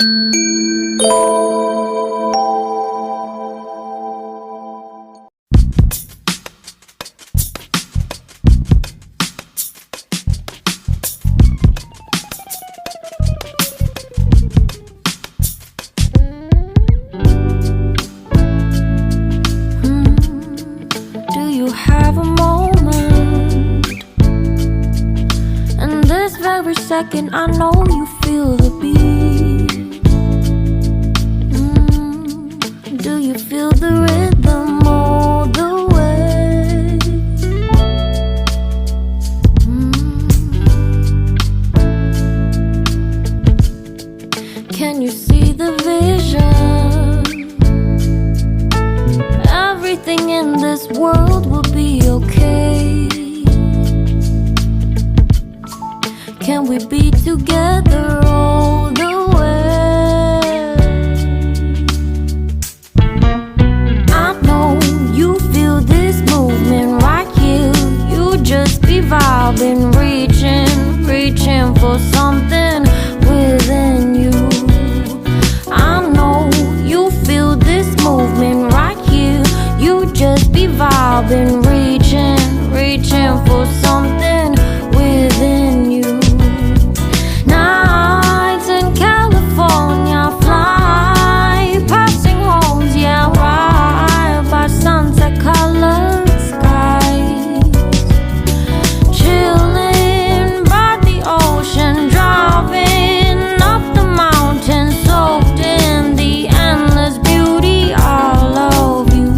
Do you have a moment? And this very second I know you feel the beat. Do you feel the rhythm all the way? Can you see the vision? Everything in this world will be okay. Can we be together all the way? I know you feel this movement right here. You just be vibing, reaching for something within you. I know you feel this movement right here. You just be vibing, reaching for something within you. Nights in California, fly passing homes, yeah, right by sunset colored skies. Chilling by the ocean, driving up the mountain, soaked in the endless beauty all of you.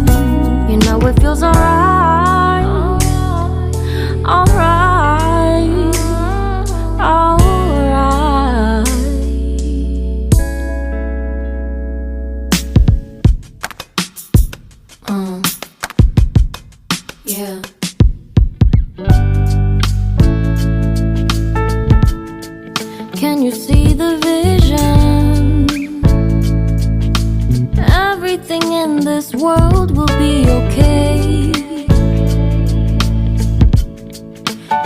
You know it feels alright, alright, alright. Yeah. Can you see the vision? Everything in this world will be okay.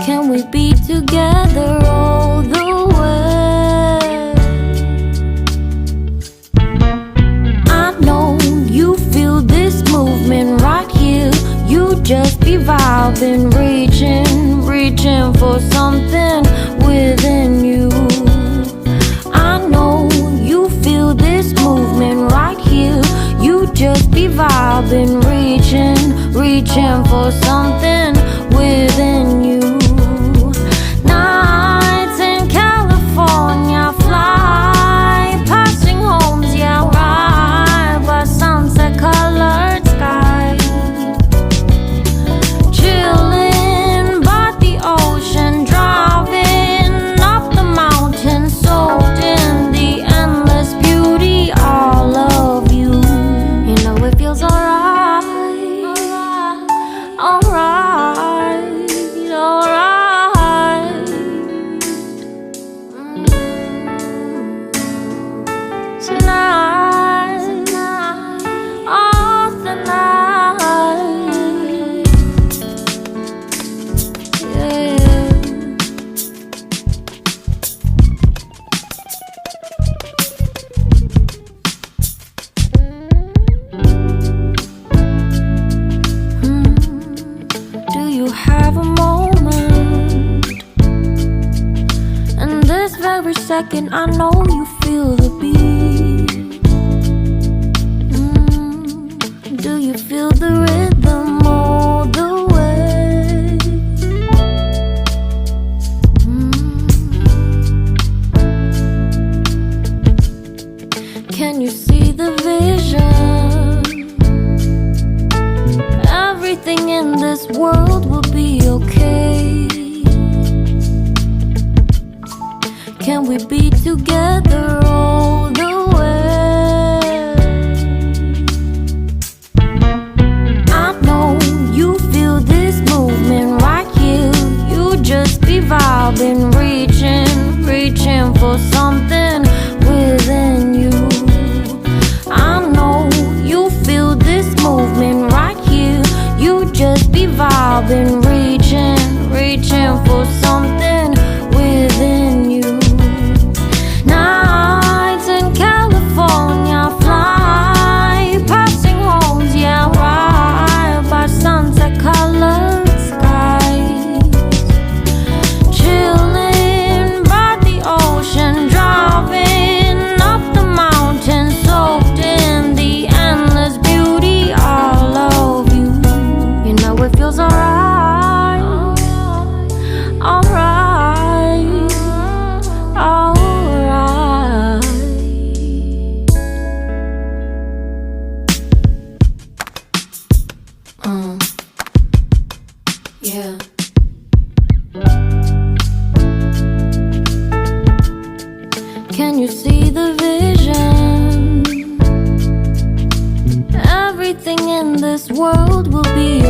Can we be together all the way? I know you feel this movement right here. You just be vibing, reaching for something within you. I know you feel this movement right here. You just be vibing, reaching for something within you. Nights in California, fly passing homes, yeah, right by sunset colored skies. Chilling by the ocean, driving up the mountain, soaked in the endless beauty all of you. You know it feels alright, alright, alright. Tonight, oh tonight, yeah. Do you have a moment? And this very second I know you feel the beat. Do you feel the rhythm all the way? Can you see the vision? Everything in this world will be okay. Can we be together all the way? I know you feel this movement right here. You just be vibing, reaching for something within you. I the vision. Everything in this world will be